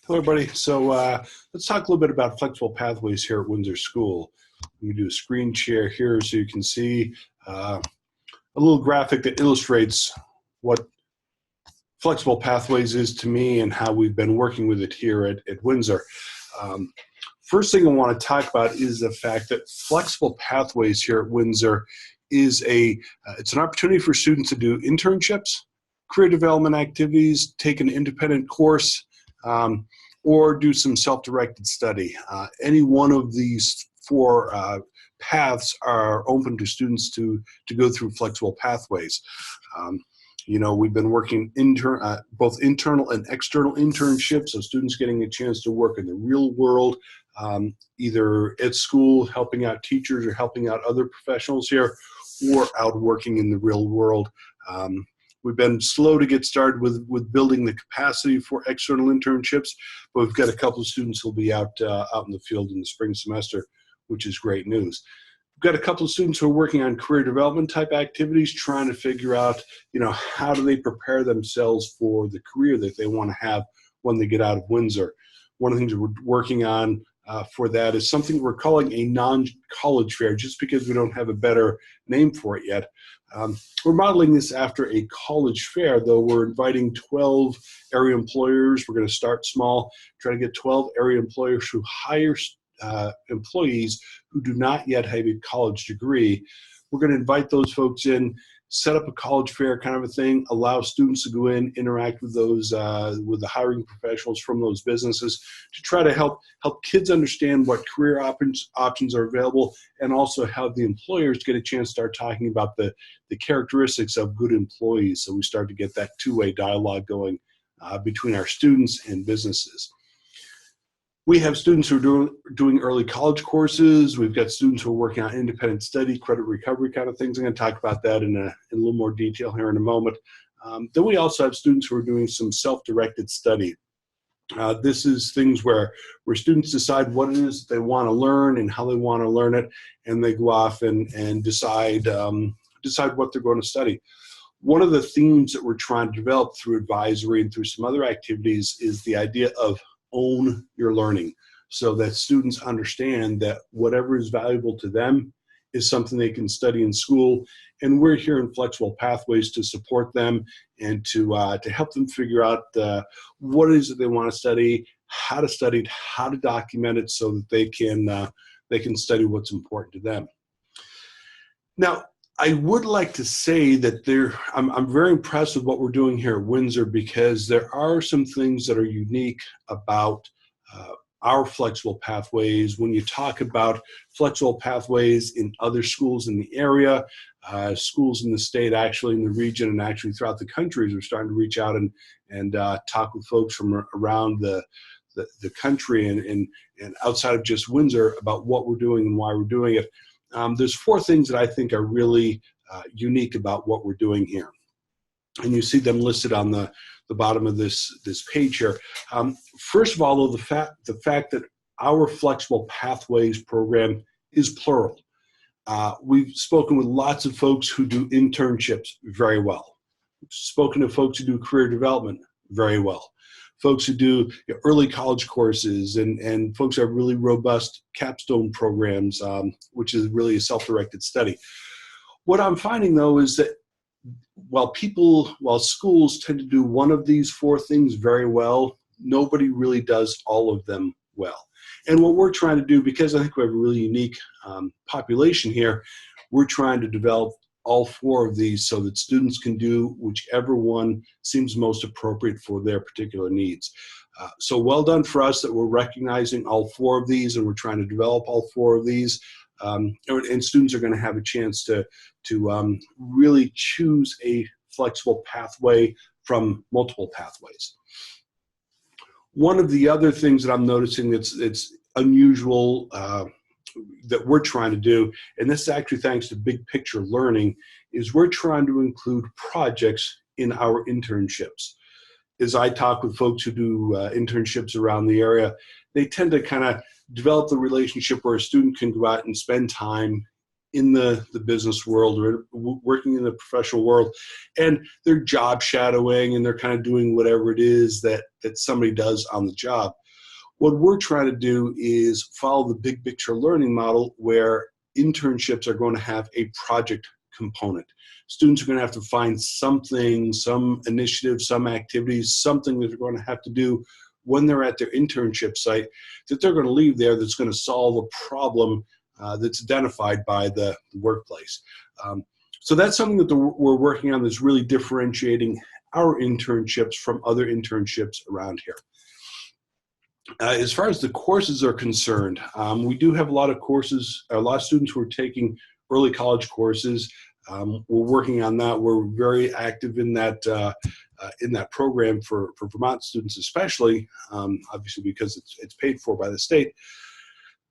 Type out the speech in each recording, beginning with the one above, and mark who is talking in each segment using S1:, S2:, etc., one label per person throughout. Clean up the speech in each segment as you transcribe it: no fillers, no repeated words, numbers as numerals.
S1: Hello, everybody. So let's talk a little bit about flexible pathways here at Windsor School. Let me do a screen share here so you can see a little graphic that illustrates what flexible pathways is to me and how we've been working with it here at Windsor. First thing I want to talk about is the fact that flexible pathways here at Windsor is it's an opportunity for students to do internships, career development activities, take an independent course, or do some self-directed study. Any one of these four paths are open to students to go through flexible pathways. We've been working both internal and external internships, so students getting a chance to work in the real world, either at school, helping out teachers or helping out other professionals here, or out working in the real world. We've been slow to get started with building the capacity for external internships, but we've got a couple of students who'll be out in the field in the spring semester, which is great news. We've got a couple of students who are working on career development type activities, trying to figure out, how do they prepare themselves for the career that they want to have when they get out of Windsor. One of the things that we're working on for that is something we're calling a non-college fair, just because we don't have a better name for it yet. We're modeling this after a college fair, though we're inviting 12 area employers. We're going to start small, try to get 12 area employers who hire employees who do not yet have a college degree. We're going to invite those folks in, set up a college fair kind of a thing, allow students to go in, interact with those, with the hiring professionals from those businesses to try to help kids understand what career options are available, and also have the employers get a chance to start talking about the characteristics of good employees. So we start to get that two-way dialogue going between our students and businesses. We have students who are doing early college courses. We've got students who are working on independent study, credit recovery kind of things. I'm going to talk about that in a little more detail here in a moment. Then we also have students who are doing some self-directed study. This is things where students decide what it is that they want to learn and how they want to learn it, and they go off and decide what they're going to study. One of the themes that we're trying to develop through advisory and through some other activities is the idea of own your learning, so that students understand that whatever is valuable to them is something they can study in school. And we're here in Flexible Pathways to support them and to help them figure out what it is that they want to study, how to study it, how to document it, so that they can study what's important to them. Now, I would like to say that I'm very impressed with what we're doing here at Windsor, because there are some things that are unique about our flexible pathways. When you talk about flexible pathways in other schools in the area, schools in the state, actually in the region, and actually throughout the country, we're starting to reach out and talk with folks from around the country and outside of just Windsor about what we're doing and why we're doing it. There's four things that I think are really unique about what we're doing here. And you see them listed on the bottom of this page here. First of all, the fact that our Flexible Pathways program is plural. We've spoken with lots of folks who do internships very well. We've spoken to folks who do career development very well. Folks who do early college courses, and folks who have really robust capstone programs, which is really a self-directed study. What I'm finding, though, is that while schools tend to do one of these four things very well, nobody really does all of them well. And what we're trying to do, because I think we have a really unique population here, we're trying to develop all four of these so that students can do whichever one seems most appropriate for their particular needs. So well done for us that we're recognizing all four of these, and we're trying to develop all four of these. And students are going to have a chance to really choose a flexible pathway from multiple pathways. One of the other things that I'm noticing that's unusual that we're trying to do, and this is actually thanks to big picture learning, is we're trying to include projects in our internships. As I talk with folks who do internships around the area, they tend to kind of develop the relationship where a student can go out and spend time in the business world or working in the professional world, and they're job shadowing and they're kind of doing whatever it is that somebody does on the job. What we're trying to do is follow the big picture learning model where internships are going to have a project component. Students are going to have to find something, some initiative, some activities, something that they're going to have to do when they're at their internship site that they're going to leave there that's going to solve a problem that's identified by the workplace. So that's something that we're working on that's really differentiating our internships from other internships around here. As far as the courses are concerned, we do have a lot of courses, a lot of students who are taking early college courses. We're working on that. We're very active in that program for Vermont students, especially, obviously because it's paid for by the state.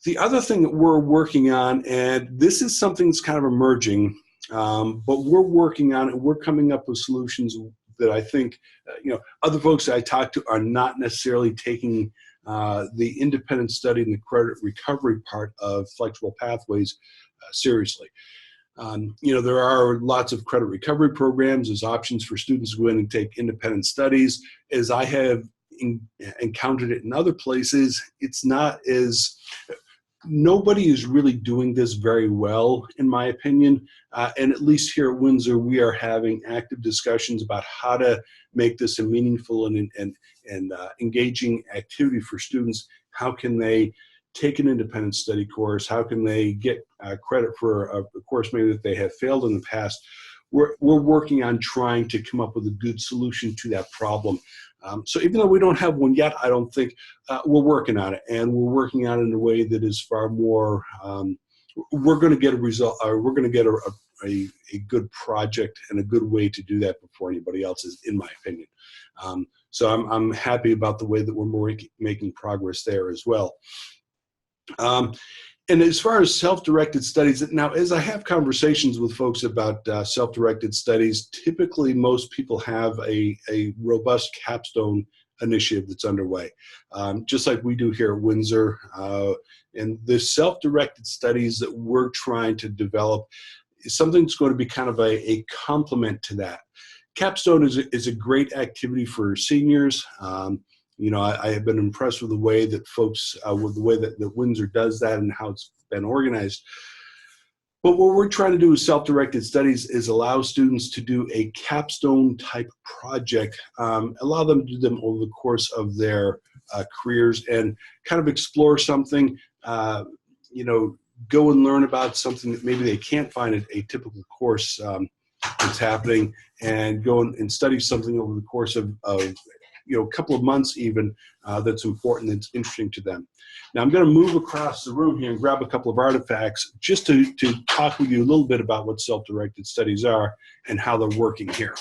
S1: The other thing that we're working on, and this is something that's kind of emerging, but we're working on it. We're coming up with solutions that I think, other folks that I talk to are not necessarily taking the independent study and the credit recovery part of flexible pathways seriously. There are lots of credit recovery programs as options for students to go in and take independent studies. As I have encountered it in other places, it's not as, nobody is really doing this very well, in my opinion. And at least here at Windsor, we are having active discussions about how to make this a meaningful and engaging activity for students. How can they take an independent study course? How can they get credit for a course maybe that they have failed in the past? We're working on trying to come up with a good solution to that problem. So even though we don't have one yet, I don't think we're working on it, and we're working on it in a way that is far more. We're going to get a result. We're going to get a good project and a good way to do that before anybody else is, in my opinion. So I'm happy about the way that we're making progress there as well. And as far as self-directed studies, now as I have conversations with folks about self-directed studies, typically most people have a robust capstone initiative that's underway, just like we do here at Windsor. And the self-directed studies that we're trying to develop is something that's going to be kind of a complement to that. Capstone is a great activity for seniors. I have been impressed with the way that folks, with the way that Windsor does that and how it's been organized. But what we're trying to do with self-directed studies is allow students to do a capstone type project, allow them to do them over the course of their careers and kind of explore something, go and learn about something that maybe they can't find at a typical course that's happening, and go and study something over the course of a couple of months even, that's important, that's interesting to them. Now I'm going to move across the room here and grab a couple of artifacts just to talk with you a little bit about what self-directed studies are and how they're working here.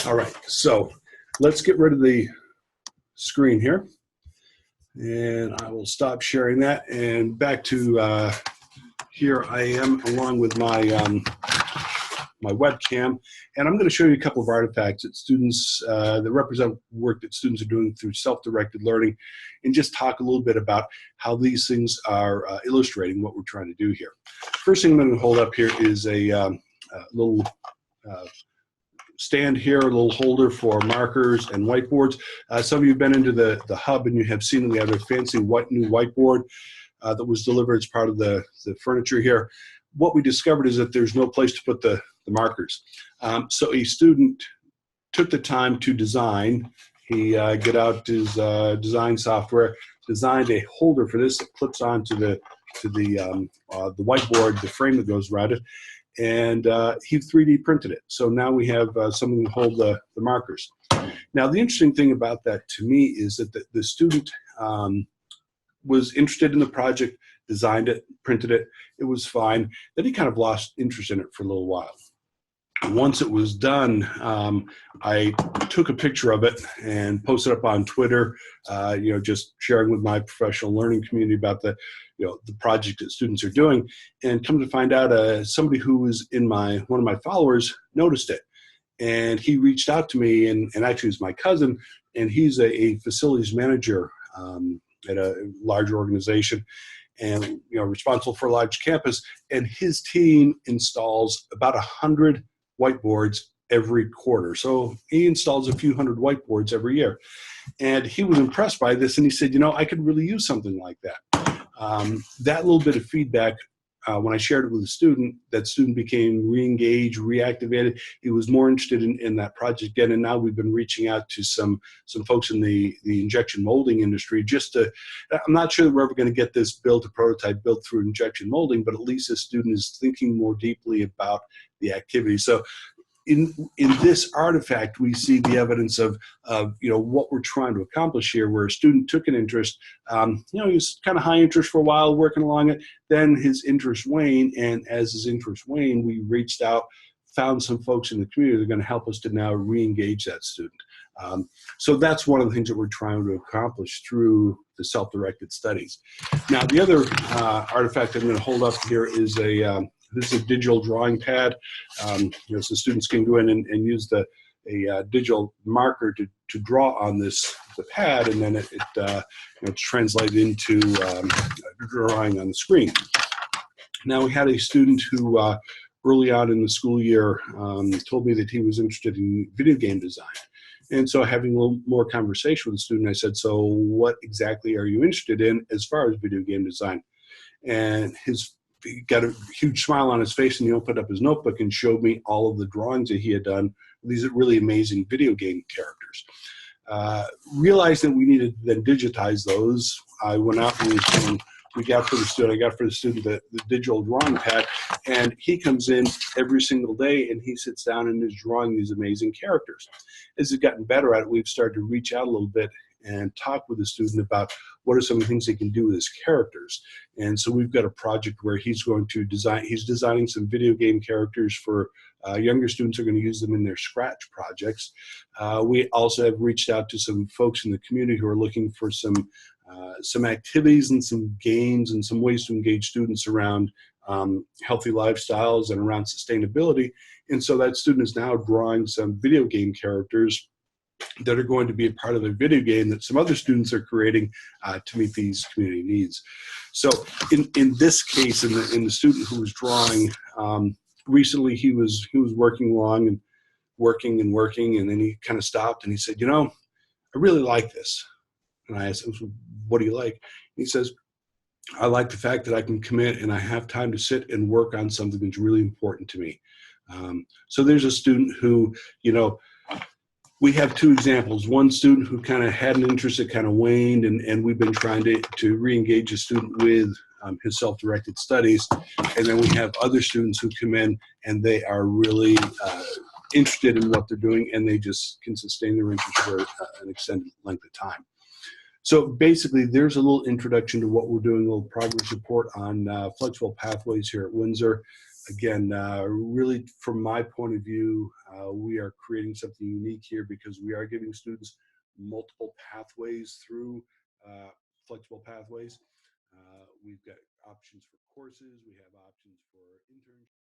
S1: All right, so let's get rid of the screen here. And I will stop sharing that, and back to here I am along with my my webcam, and I'm going to show you a couple of artifacts that students that represent work that students are doing through self-directed learning, and just talk a little bit about how these things are illustrating what we're trying to do here. First thing I'm going to hold up here is a little stand here, a little holder for markers and whiteboards. Some of you have been into the hub and you have seen we have a fancy new whiteboard that was delivered as part of the furniture here. What we discovered is that there's no place to put the markers. So a student took the time to design. He got out his design software, designed a holder for this that clips onto the whiteboard, the frame that goes around it, and he 3D printed it. So now we have something to hold the markers. Now the interesting thing about that to me is that the student was interested in the project, designed it, printed it, it was fine. Then he kind of lost interest in it for a little while. Once it was done, I took a picture of it and posted up on Twitter, just sharing with my professional learning community about the project that students are doing, and come to find out somebody who was in one of my followers noticed it. And he reached out to me, and actually it's my cousin, and he's a facilities manager at a large organization, and responsible for a large campus. And his team installs about 100 whiteboards every quarter. So he installs a few hundred whiteboards every year. And he was impressed by this, and he said, I could really use something like that. That little bit of feedback, when I shared it with a student, that student became re-engaged, reactivated. He was more interested in that project again, and now we've been reaching out to some folks in the injection molding industry I'm not sure that we're ever going to get this built, a prototype built through injection molding, but at least this student is thinking more deeply about the activity. So in this artifact, we see the evidence of what we're trying to accomplish here, where a student took an interest. He was kind of high interest for a while, working along it. Then his interest waned, and as his interest waned, we reached out, found some folks in the community that are going to help us to now re-engage that student. So that's one of the things that we're trying to accomplish through the self-directed studies. Now, the other artifact I'm going to hold up here is this is a digital drawing pad. So students can go in and use a digital marker to draw on the pad, and then it's translated into drawing on the screen. Now, we had a student who early on in the school year told me that he was interested in video game design. And so having a little more conversation with the student, I said, so what exactly are you interested in as far as video game design? And he got a huge smile on his face, and he opened up his notebook and showed me all of the drawings that he had done. These are really amazing video game characters. Realized that we needed to then digitize those. I went out and I got for the student the digital drawing pad, and he comes in every single day and he sits down and is drawing these amazing characters. As he's gotten better at it, we've started to reach out a little bit and talk with the student about what are some of the things they can do with his characters. And so we've got a project where he's designing some video game characters for younger students who are going to use them in their Scratch projects. We also have reached out to some folks in the community who are looking for some activities and some games and some ways to engage students around healthy lifestyles and around sustainability. And so that student is now drawing some video game characters that are going to be a part of a video game that some other students are creating to meet these community needs. So in this case, in the student who was drawing, recently he was working along and working, and then he kind of stopped and he said, I really like this. And I asked him, what do you like? And he says, I like the fact that I can commit and I have time to sit and work on something that's really important to me. So there's a student who, we have two examples. One student who kind of had an interest that kind of waned, and we've been trying to re-engage a student with his self-directed studies. And then we have other students who come in and they are really interested in what they're doing, and they just can sustain their interest for an extended length of time. So basically, there's a little introduction to what we're doing, a little progress report on flexible pathways here at Windsor. Again, really, from my point of view, we are creating something unique here because we are giving students multiple pathways through flexible pathways. We've got options for courses. We have options for internships.